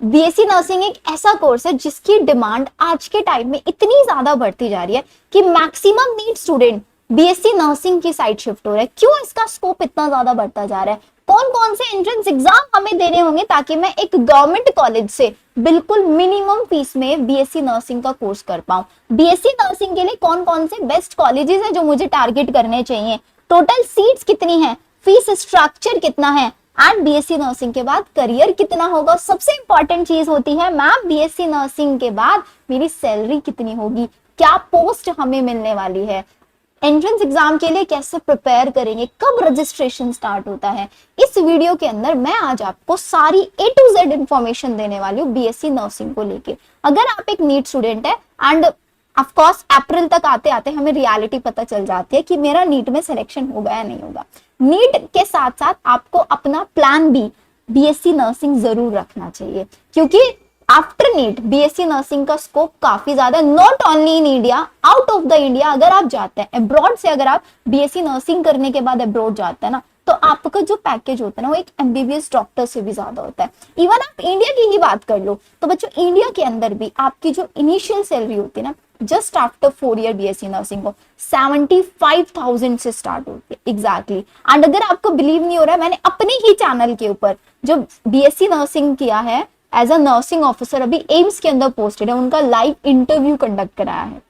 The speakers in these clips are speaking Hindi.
बीएससी नर्सिंग एक ऐसा कोर्स है जिसकी डिमांड आज के टाइम में इतनी ज्यादा बढ़ती जा रही है कि maximum NEET student BSc nursing की साइड शिफ्ट हो रहे हैं। क्यों इसका स्कोप इतना ज्यादा बढ़ता जा रहा है? कौन कौन से एंट्रेंस एग्जाम हमें देने होंगे ताकि मैं एक गवर्नमेंट कॉलेज से बिल्कुल मिनिमम फीस में बीएससी नर्सिंग का कोर्स कर पाऊं? बीएससी नर्सिंग के लिए कौन कौन से बेस्ट कॉलेजेस हैं जो मुझे टारगेट करने चाहिए? टोटल सीट्स कितनी है? फीस स्ट्रक्चर कितना है? एंड बीएससी नर्सिंग के बाद करियर कितना होगा? सबसे इंपॉर्टेंट चीज होती है मैम बीएससी नर्सिंग के बाद मेरी सैलरी कितनी होगी, क्या पोस्ट हमें मिलने वाली है, एंट्रेंस एग्जाम के लिए कैसे प्रिपेयर करेंगे, कब रजिस्ट्रेशन स्टार्ट होता है। इस वीडियो के अंदर मैं आज आपको सारी A to Z इंफॉर्मेशन देने वाली हूँ बीएससी नर्सिंग को लेके। अगर आप एक नीट स्टूडेंट है एंड ऑफ कोर्स अप्रैल तक आते आते हमें रियलिटी पता चल जाती है कि मेरा नीट में सिलेक्शन होगा या नहीं होगा। नीट के साथ साथ आपको अपना प्लान बी बीएससी नर्सिंग जरूर रखना चाहिए, क्योंकि आफ्टर नीट बीएससी नर्सिंग का स्कोप काफी ज्यादा, not only in India, out of the India. अगर आप जाते हैं अब्रॉड से, अगर आप बीएससी नर्सिंग करने के बाद अब्रॉड जाते हैं ना, तो आपका जो पैकेज होता है ना वो एक एमबीबीएस डॉक्टर से भी ज्यादा होता है। इवन आप इंडिया की ही बात कर लो तो बच्चों इंडिया के अंदर भी आपकी जो इनिशियल सैलरी होती है ना, just after 4 year BSc nursing को 75,000 से स्टार्ट होती है एग्जैक्टली। एंड अगर आपको बिलीव नहीं हो रहा है, मैंने अपने ही चैनल के ऊपर जो बीएससी नर्सिंग किया है एज अ नर्सिंग ऑफिसर, अभी एम्स के अंदर पोस्टेड है, उनका लाइव इंटरव्यू कंडक्ट कराया है।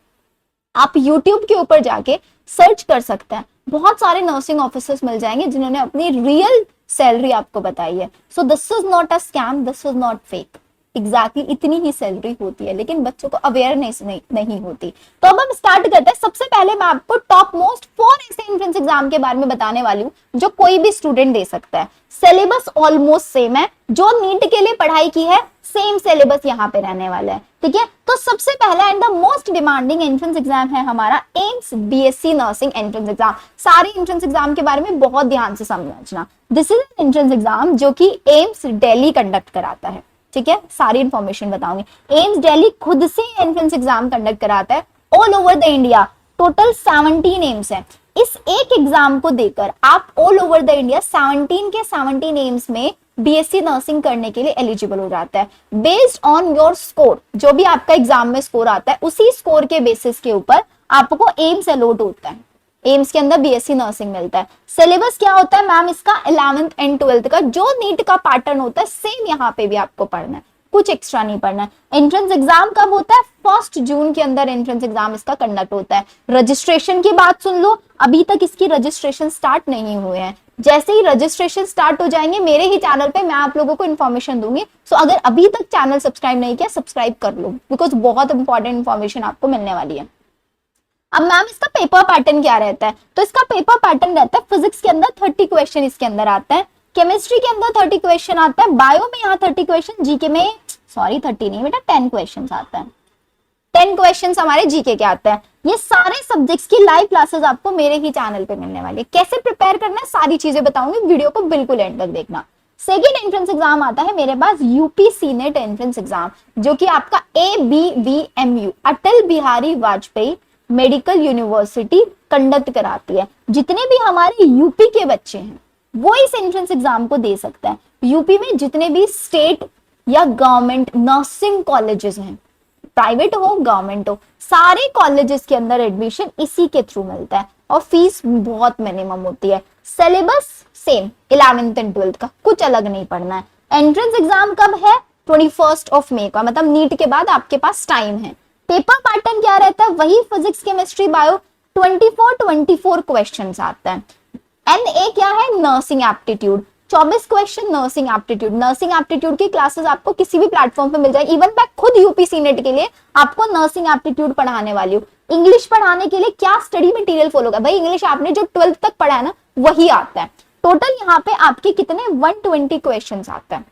आप यूट्यूब के ऊपर जाके सर्च कर सकते हैं, बहुत सारे नर्सिंग ऑफिसर्स मिल जाएंगे जिन्होंने अपनी रियल सैलरी आपको बताई है। So this is not a scam, this is not fake. Exactly इतनी ही सैलरी होती है, लेकिन बच्चों को अवेयरनेस नहीं होती। तो अब हम स्टार्ट करते हैं। सबसे पहले मैं आपको टॉप मोस्ट 4 ऐसे एंट्रेंस एग्जाम के बारे में बताने वाली हूँ जो कोई भी स्टूडेंट दे सकता है। सिलेबस ऑलमोस्ट सेम है, जो नीट के लिए पढ़ाई की है सेम सिलेबस यहाँ पे रहने वाला है, ठीक है। तो सबसे पहला and the most demanding entrance exam है हमारा AIIMS BSc nursing entrance exam. सारे एंट्रेंस एग्जाम के बारे में बहुत ध्यान से समझना। This is an entrance exam जो कि एम्स दिल्ली कंडक्ट कराता है, ठीक है। सारी इंफॉर्मेशन बताऊंगी। एम्स दिल्ली खुद से एंट्रेंस एग्जाम कंडक्ट कराता है all over the India. Total 17 AIIMS है। इस एक एग्जाम को देकर आप ऑल ओवर द इंडिया 17 के 17 एम्स में बीएससी नर्सिंग करने के लिए एलिजिबल हो जाता है। बेस्ड ऑन योर स्कोर, जो भी आपका एग्जाम में स्कोर आता है उसी स्कोर के बेसिस के ऊपर आपको एम्स अलॉट होता है। एम्स के अंदर बीएससी नर्सिंग मिलता है। सिलेबस क्या होता है मैम इसका? 11th एंड 12th का जो नीट का पैटर्न होता है सेम यहाँ पे भी आपको पढ़ना है, कुछ एक्स्ट्रा नहीं पढ़ना है। एंट्रेंस एग्जाम कब होता है? 1 जून के अंदर एंट्रेंस एग्जाम इसका कंडक्ट होता है। रजिस्ट्रेशन की बात सुन लो, अभी तक इसकी रजिस्ट्रेशन स्टार्ट नहीं हुए हैं। जैसे ही रजिस्ट्रेशन स्टार्ट हो जाएंगे मेरे ही चैनल पे मैं आप लोगों को इन्फॉर्मेशन दूंगी। सो अगर अभी तक चैनल सब्सक्राइब नहीं किया सब्सक्राइब कर लो, बिकॉज बहुत इंपॉर्टेंट इन्फॉर्मेशन आपको मिलने वाली है। अब मैम इसका पेपर पैटर्न क्या रहता है? तो इसका पेपर पैटर्न रहता है, फिजिक्स के अंदर 30 क्वेश्चन इसके अंदर आता है, केमिस्ट्री के अंदर 30 क्वेश्चन आता है, बायो में यहाँ 30 क्वेश्चन, जीके में सॉरी 30 नहीं बेटा 10 क्वेश्चन आता है। 10 क्वेश्चन हमारे जीके के आते हैं। ये सारे सब्जेक्ट्स की लाइव क्लासेस आपको मेरे ही चैनल पे मिलने वाली है। कैसे प्रिपेयर करना है सारी चीजें बताऊंगी, वीडियो को बिल्कुल एंड तक देखना। सेकेंड एंट्रेंस एग्जाम आता है मेरे पास यूपी सीनेट एंट्रेंस एग्जाम, जो कि आपका ABVMU Atal Bihari Vajpayee medical university conduct कराती है। जितने भी हमारे यूपी के बच्चे हैं वो इस एंट्रेंस एग्जाम को दे सकते हैं। यूपी में जितने भी स्टेट या गवर्नमेंट नर्सिंग कॉलेजेस हैं, प्राइवेट हो गवर्नमेंट हो, सारे कॉलेजेस के अंदर एडमिशन इसी के थ्रू मिलता है और फीस बहुत मिनिमम होती है। Syllabus same 11th and 12th का, कुछ अलग नहीं पढ़ना है। एंट्रेंस एग्जाम कब है? 21 मई का, मतलब नीट के बाद आपके पास टाइम है। पेपर पैटर्न क्या रहता है? वही फिजिक्स केमिस्ट्री बायो 24 क्वेश्चंस आते हैं। NA क्या है? Nursing aptitude 24 question nursing aptitude. Nursing aptitude की क्लासेस आपको किसी भी प्लेटफॉर्म पे मिल जाएगी। इवन मैं खुद यूपी सीनेट के लिए आपको नर्सिंग एप्टीट्यूड पढ़ाने वाली हूँ। इंग्लिश पढ़ाने के लिए क्या स्टडी मटेरियल फॉलो कर भाई? इंग्लिश आपने जो 12th तक पढ़ा है ना वही आता है। टोटल यहाँ पे आपके कितने 120 क्वेश्चन आते हैं।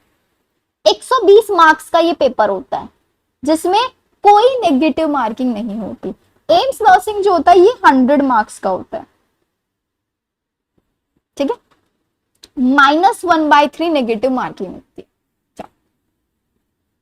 120 मार्क्स का ये पेपर होता है जिसमें कोई नेगेटिव मार्किंग नहीं होती। एम्स नर्सिंग जो होता है ये 100 मार्क्स का होता है, ठीक है। -1/3 नेगेटिव मार्किंग होती है।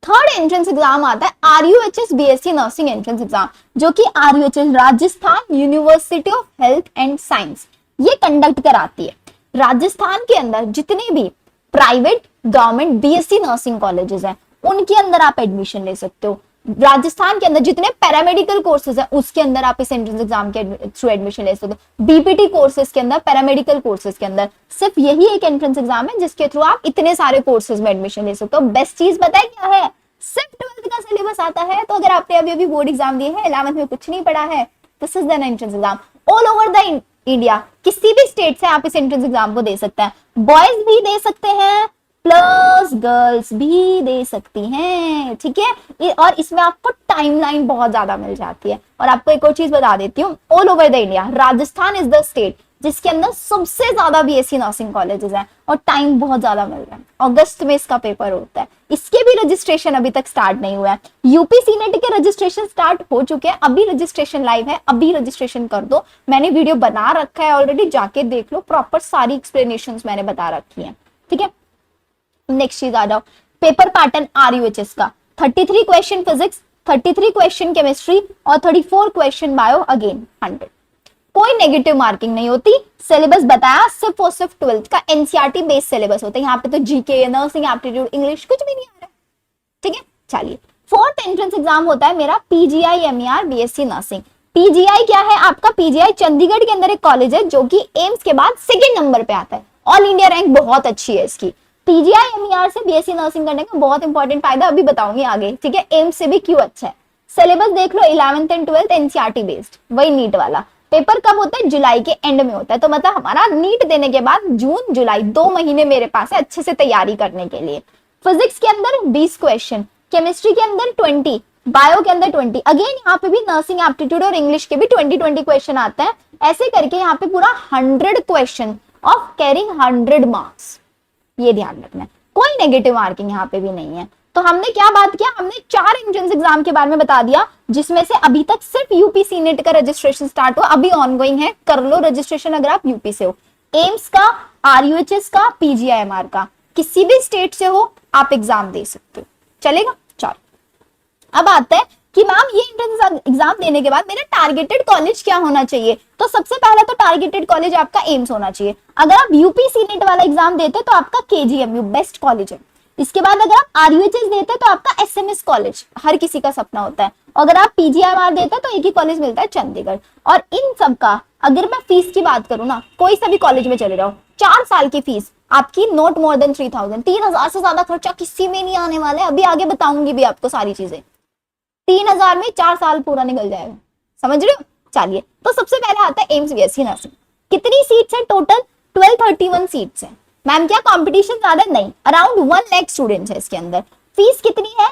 थर्ड एंट्रेंस एग्जाम आता है RUHS BSc nursing entrance exam, जो कि RUHS Rajasthan university of health and science ये कंडक्ट कराती है। राजस्थान के अंदर जितने भी private government BSc nursing colleges हैं उनके अंदर आप एडमिशन ले सकते हो। राजस्थान के अंदर जितने पैरामेडिकल कोर्सेज है उसके अंदर आप इस एंट्रेंस एग्जाम के थ्रू एडमिशन ले सकते हो। बीपीटी कोर्सेज के अंदर, पैरामेडिकल कोर्सेज के अंदर सिर्फ यही एक एंट्रेंस एग्जाम है जिसके थ्रू आप इतने सारे कोर्सेज में एडमिशन ले सकते हो। बेस्ट चीज पता है क्या है? सिर्फ 12th का सिलेबस आता है। तो अगर आपने अभी अभी बोर्ड एग्जाम दिए हैं, 11th में कुछ नहीं पढ़ा है, this is an entrance exam all over the India. किसी भी स्टेट से आप इस एंट्रेंस एग्जाम को दे सकते हैं। बॉयज भी दे सकते हैं प्लस गर्ल्स भी दे सकती हैं, ठीक है। और इसमें आपको टाइमलाइन बहुत ज्यादा मिल जाती है। और आपको एक और चीज बता देती हूँ, all over the India Rajasthan is the state जिसके अंदर सबसे ज्यादा बीएससी नर्सिंग कॉलेजेस हैं और टाइम बहुत ज्यादा मिल रहा है। अगस्त में इसका पेपर होता है। इसके भी रजिस्ट्रेशन अभी तक स्टार्ट नहीं हुआ है। यूपी सीनेट के रजिस्ट्रेशन स्टार्ट हो चुके हैं, अभी रजिस्ट्रेशन लाइव है, अभी रजिस्ट्रेशन कर दो। मैंने वीडियो बना रखा है ऑलरेडी, जाके देख लो, प्रॉपर सारी एक्सप्लेनेशन मैंने बता रखी है, ठीक है। नेक्स्ट चीज आ जाओ, पेपर पैटर्न आरयूएचएस का 33 क्वेश्चन फिजिक्स, 33 क्वेश्चन केमिस्ट्री और 34 क्वेश्चन बायो, अगेन 100। कोई नेगेटिव मार्किंग नहीं होती। सिलेबस बताया सिर्फ और सिर्फ 12th का एनसीईआरटी बेस्ड सिलेबस होता है। यहाँ पे तो जीके, नर्सिंग, एप्टीट्यूड, इंग्लिश कुछ भी नहीं आ रहा है, ठीक है। चलिए, फोर्थ एंट्रेंस एग्जाम होता है मेरा PGI MER BSc nursing. PGI क्या है आपका? पीजीआई चंडीगढ़ के अंदर एक कॉलेज है जो कि एम्स के बाद सेकेंड नंबर पे आता है। ऑल इंडिया रैंक बहुत अच्छी है इसकी। पीजीआई एमईआर से बीएससी नर्सिंग करने का बहुत इंपॉर्टेंट फायदा अभी बताऊंगी आगे, ठीक है। एम्स से भी क्यों अच्छा है। सिलेबस देख लो, 11th and 12th NCERT based, वही नीट वाला। पेपर कब होता है? जुलाई के एंड में होता है। तो मतलब हमारा नीट देने के बाद जून जुलाई 2 महीने मेरे पास है अच्छे से तैयारी करने के लिए। फिजिक्स के अंदर 20 क्वेश्चन, केमिस्ट्री के अंदर 20, बायो के अंदर 20। अगेन यहाँ पे भी नर्सिंग, एप्टीट्यूड और इंग्लिश के भी 20 क्वेश्चन आते हैं। ऐसे करके यहाँ पे पूरा 100 क्वेश्चन ऑफ कैरिंग 100 मार्क्स, ये ध्यान रखना है। कोई नेगेटिव मार्किंग यहाँ पे भी नहीं है। तो हमने क्या बात किया? हमने 4 एंट्रेंस एग्जाम के बारे में बता दिया, जिसमें से अभी तक सिर्फ यूपी सीनेट का रजिस्ट्रेशन स्टार्ट हुआ, अभी ऑनगोइंग है। कर लो रजिस्ट्रेशन अगर आप यूपी से हो। एम्स का, आरयूएचएस का, पीजीआईएमआर का, किसी भी स्टेट से हो आप एग्जाम दे सकते हो, चलेगा। चलो अब आता है कि मैम ये एंट्रेंस एग्जाम देने के बाद मेरा टारगेटेड कॉलेज क्या होना चाहिए। तो सबसे पहला तो टारगेटेड कॉलेज आपका एम्स होना चाहिए। अगर आप यूपी सीनेट वाला एग्जाम देते तो आपका केजीएमयू बेस्ट कॉलेज है। इसके बाद अगर आप आरयूएचएस देते तो आपका एसएमएस कॉलेज, हर किसी का सपना होता है। अगर आप पीजीआईएमआर देते तो एक ही कॉलेज मिलता है, चंडीगढ़। और इन सब का अगर मैं फीस की बात करूं ना, कोई सा भी कॉलेज में चले जाओ, 4 साल की फीस आपकी नॉट मोर देन 3000, 3000 से ज्यादा खर्चा किसी में नहीं आने वाला है। अभी आगे बताऊंगी भी आपको सारी चीजें। 3000 में 4 साल पूरा निकल जाएगा, समझ रहे हो। चलिए, तो सबसे पहले आता है एम्स बीएससी नर्सिंग। कितनी सीट्स है टोटल? 1231 सीट्स है। मैम क्या कंपटीशन ज्यादा? नहीं, अराउंड 1 लाख स्टूडेंट्स है इसके अंदर। फीस कितनी है?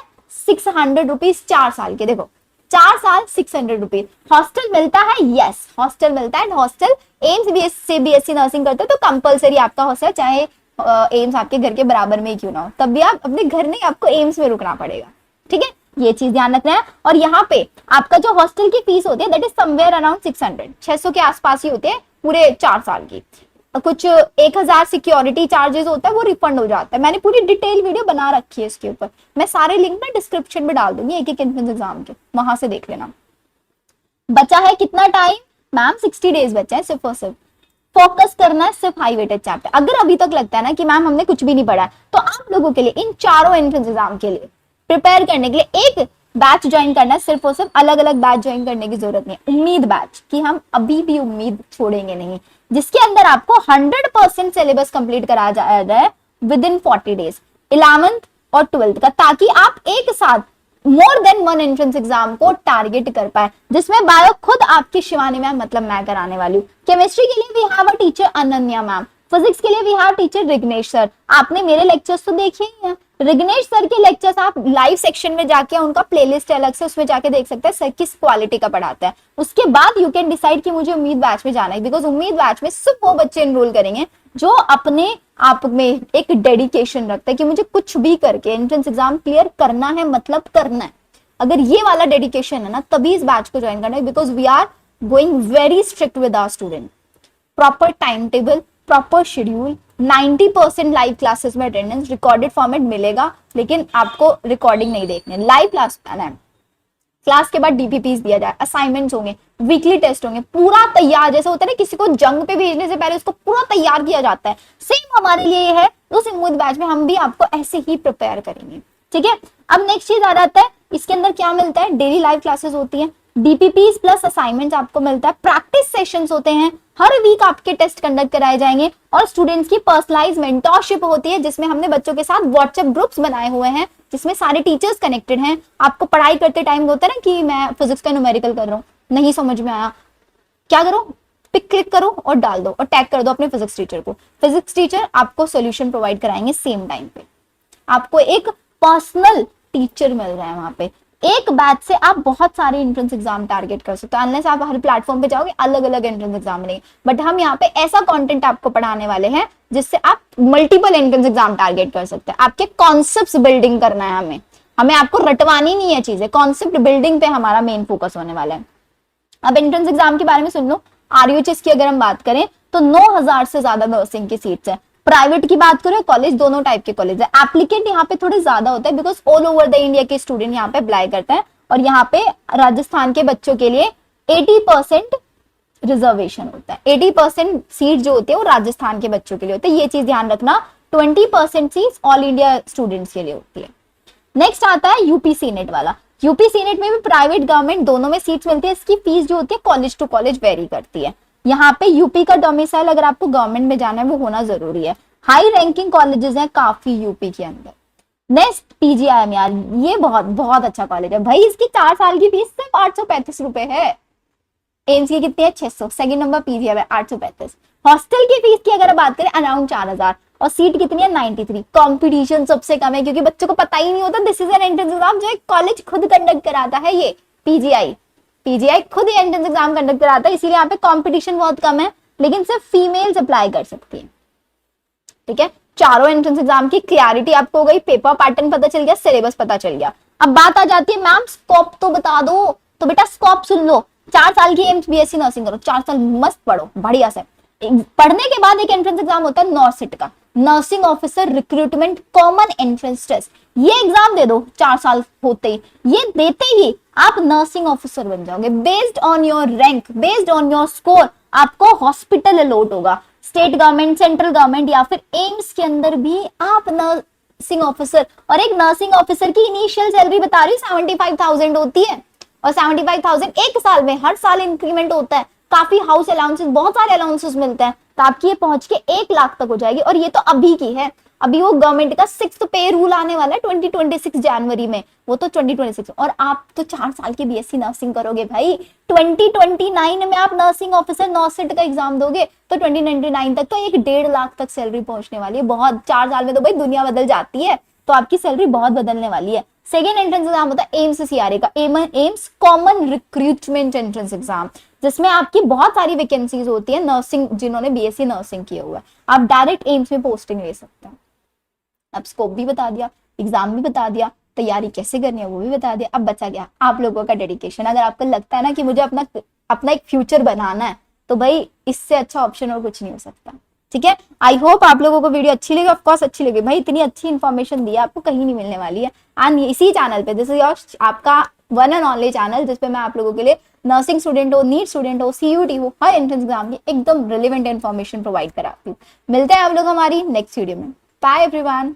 600 रुपीज 4 साल के। देखो 4 साल 600 रुपीज। हॉस्टल मिलता है? यस, हॉस्टल मिलता है। हॉस्टल एम्स से बीएससी नर्सिंग करते हो तो कंपलसरी आपका हॉस्टल, चाहे एम्स आपके घर के बराबर में ही क्यों ना हो, तब भी आप अपने घर नहीं, आपको एम्स में रुकना पड़ेगा, ठीक है। ये चीज ध्यान रखना है। और यहाँ पे आपका जो हॉस्टल की फीस होती है दैट इज समवेयर अराउंड 600 के आसपास ही होते हैं पूरे 4 साल की। कुछ 1000 सिक्योरिटी चार्जेस होता है, वो रिफंड हो जाता है। मैंने पूरी डिटेल वीडियो बना रखी है इसके ऊपर, मैं सारे लिंक ना डिस्क्रिप्शन में डाल दूंगी एक एक एंट्रेंस एग्जाम के, वहां से देख लेना। बचा है कितना टाइम? मैम 60 डेज बचा है सिर्फ और सिर्फ। फोकस करना है सिर्फ हाई वेटेज चैप्टर। अगर अभी तक लगता है ना कि मैम हमने कुछ भी नहीं पढ़ा है, तो आप लोगों के लिए इन चारों एंट्रेंस एग्जाम के लिए प्रिपेयर करने के लिए एक बैच ज्वाइन करना है सिर्फ और सिर्फ। अलग अलग बैच ज्वाइन करने की जरूरत नहीं है। उम्मीद बैच, कि हम अभी भी उम्मीद छोड़ेंगे नहीं, जिसके अंदर आपको 100% सिलेबस कंप्लीट कराया जा रहा है विद इन 40 डेज, 11th और 12th का, ताकि आप एक साथ मोर देन 1 एंट्रेंस एग्जाम को टारगेट कर पाए। जिसमें बायो खुद आपकी शिवानी मैम, मतलब मैं कराने वाली हूँ। केमिस्ट्री के लिए we have a teacher Ananya ma'am. Physics के लिए we have teacher Rignesh sir. आपने मेरे लेक्चर्स तो देखे ही हैं। रिग्नेश सर के लेक्चर्स आप लाइव सेक्शन में जाके, उनका प्लेलिस्ट है अलग से, उसमें जाके देख सकते हैं सर किस क्वालिटी का पढ़ाता है। उसके बाद यू कैन डिसाइड कि मुझे उम्मीद बैच में जाना है, बिकॉज उम्मीद बैच में सिर्फ वो बच्चे एनरोल करेंगे जो अपने आप में एक डेडिकेशन रखते हैं कि मुझे कुछ भी करके एंट्रेंस एग्जाम क्लियर करना है, मतलब करना है। अगर ये वाला डेडिकेशन है ना, तभी इस बैच को ज्वाइन करना है, because we are going very strict with our student. Proper time table, proper schedule, 90% live classes में अटेंडेंस, रिकॉर्डेड फॉर्मेट मिलेगा, लेकिन आपको रिकॉर्डिंग नहीं देखने, लाइव क्लास है। क्लास के बाद डीपीपीस दिया जाए, असाइनमेंट्स होंगे, वीकली टेस्ट होंगे, पूरा तैयार। जैसे होता है ना किसी को जंग पे भेजने से पहले उसको पूरा तैयार किया जाता है, सेम हमारे लिए ये है। उस उम्मीद बैच में हम भी आपको ऐसे ही प्रिपेयर करेंगे। ठीक है। अब नेक्स्ट चीज आ जाता है, इसके अंदर क्या मिलता है, डेली लाइव क्लासेस होती है, डीपीपीस प्लस असाइनमेंट्स आपको मिलता है, प्रैक्टिस सेशंस होते हैं, हर वीक आपके टेस्ट कंडक्ट कराए जाएंगे, और स्टूडेंट्स की पर्सनलाइज मेंटरशिप होती है जिसमें हमने बच्चों के साथ व्हाट्सएप ग्रुप्स बनाए हुए हैं जिसमें सारे टीचर्स कनेक्टेड हैं। आपको पढ़ाई करते टाइम होता है ना कि मैं फिजिक्स का न्यूमेरिकल कर रहा हूँ, नहीं समझ में आया, क्या करो, पिक क्लिक करो और डाल दो और टैग कर दो अपने फिजिक्स टीचर को। फिजिक्स टीचर आपको सोल्यूशन प्रोवाइड कराएंगे सेम टाइम पे। आपको एक पर्सनल टीचर मिल रहा है वहां पे। एक बैच से आप बहुत सारे एंट्रेंस एग्जाम टारगेट कर सकते हो, अनलेस आप हर प्लेटफॉर्म पे जाओगे अलग अलग एंट्रेंस एग्जाम नहीं, बट हम यहाँ पे ऐसा कंटेंट आपको पढ़ाने वाले हैं जिससे आप मल्टीपल एंट्रेंस एग्जाम टारगेट कर सकते हैं। आपके कॉन्सेप्ट बिल्डिंग करना है हमें, हमें आपको रटवानी नहीं है चीजें, कॉन्सेप्ट बिल्डिंग पे हमारा मेन फोकस होने वाला है। अब एंट्रेंस एग्जाम के बारे में सुन लो। आरयूएचएस की अगर हम बात करें तो 9000 से ज्यादा नर्सिंग की सीट्स है। प्राइवेट की बात करें, कॉलेज दोनों टाइप के कॉलेज है। एप्लीकेंट यहाँ पे थोड़े ज्यादा होता है because all over the India के स्टूडेंट यहाँ पे अप्लाई करते हैं, और यहाँ पे राजस्थान के बच्चों के लिए 80% रिजर्वेशन होता है। 80% सीट जो होती है वो राजस्थान के बच्चों के लिए होती है, ये चीज ध्यान रखना। 20% सीट ऑल इंडिया स्टूडेंट्स के लिए होती है। नेक्स्ट आता है यूपी सीनेट वाला। यूपी सीनेट में भी प्राइवेट गवर्नमेंट दोनों में सीट्स मिलती है। इसकी फीस जो होती है कॉलेज टू कॉलेज वेरी करती है। यहाँ पे यूपी का डोमिसाइल अगर आपको गवर्नमेंट में जाना है वो होना जरूरी है। हाई रैंकिंग कॉलेजेस हैं काफी यूपी के अंदर। नेक्स्ट पीजीआईएम, यार ये बहुत बहुत अच्छा कॉलेज है भाई। इसकी 4 साल की फीस सिर्फ 835 रुपए है। एम्स की कितनी है, 600। सेकंड नंबर पीजीआईएम है 835। हॉस्टल की फीस की अगर बात करें अराउंड 4000, और सीट कितनी है 93। कंपटीशन सबसे कम है क्योंकि बच्चों को पता ही नहीं होता this is an entrance exam जो एक कॉलेज खुद कंडक्ट कराता है। ये पीजीआई खुद ही एंट्रेंस एग्जाम कंडक्ट कराता है, इसीलिए यहाँ पे कंपटीशन बहुत कम है, लेकिन सिर्फ फीमेल्स अप्लाई कर सकती है। ठीक है, चारों एंट्रेंस एग्जाम की क्लैरिटी आपको हो गई, पेपर पैटर्न पता चल गया, सिलेबस पता चल गया। अब बात आ जाती है मैम स्कोप तो बता दो, तो बेटा स्कोप सुन लो। 4 साल की एम्स बीएससी नर्सिंग करो, 4 साल मस्त पढ़ो बढ़िया से। पढ़ने के बाद एक एंट्रेंस एग्जाम होता है नॉर्सिट का, nursing officer recruitment common entrance test. ये एग्जाम दे दो 4 साल होते ही, ये देते ही आप नर्सिंग ऑफिसर बन जाओगे। Based on your rank, based on your score आपको हॉस्पिटल अलॉट होगा, स्टेट गवर्नमेंट, सेंट्रल गवर्नमेंट या फिर एम्स के अंदर भी आप नर्सिंग ऑफिसर। और एक नर्सिंग ऑफिसर की इनिशियल सैलरी बता रही हूँ 75,000 होती है, और 75,000 एक साल में, हर साल इंक्रीमेंट होता है। काफी हाउस अलाउंसेस, बहुत सारे अलाउंसेस मिलते हैं, तो आपकी ये पहुंच के 1 लाख तक हो जाएगी। और ये तो अभी की है, अभी वो गवर्नमेंट का 6th पे रूल आने वाला है 2026 जनवरी में, वो तो 2026। और आप तो 4 साल की बीएससी नर्सिंग करोगे भाई, 2029 में आप नर्सिंग ऑफिसर नॉर्सिट का एग्जाम दोगे तो 2029 तक तो 1.5 लाख तक सैलरी पहुंचने वाली है। बहुत 4 साल में तो भाई दुनिया बदल जाती है, तो आपकी सैलरी बहुत बदलने वाली है। सेकेंड एंट्रेंस एग्जाम होता है एम्स सीआरए का, AIIMS common recruitment entrance exam, जिसमें आपकी बहुत सारी वैकेंसीज होती है नर्सिंग, जिन्होंने बीएससी नर्सिंग किया हुआ है आप डायरेक्ट एम्स में पोस्टिंग ले सकते हैं। अब स्कोप भी बता दिया, एग्जाम भी बता दिया, तैयारी कैसे करनी है वो भी बता दिया। अब बचा गया आप लोगों का डेडिकेशन। अगर आपको लगता है ना कि मुझे अपना एक फ्यूचर बनाना है, तो भाई इससे अच्छा ऑप्शन और कुछ नहीं हो सकता। ठीक है, आई होप आप लोगों को वीडियो अच्छी लगी। ऑफ कोर्स अच्छी लगी भाई, इतनी अच्छी इन्फॉर्मेशन दी आपको कहीं नहीं मिलने वाली है। एंड इसी चैनल पे, दिस इज योर आपका वन एंड ओनली चैनल, जिसपे मैं आप लोगों के लिए नर्सिंग स्टूडेंट हो, नीट स्टूडेंट हो, सीयूटी हो, हर एंट्रेंस एग्जाम की एकदम रिलेवेंट इन्फॉर्मेशन प्रोवाइड कराती हूँ। मिलते हैं आप लोग हमारी नेक्स्ट वीडियो में। Bye everyone.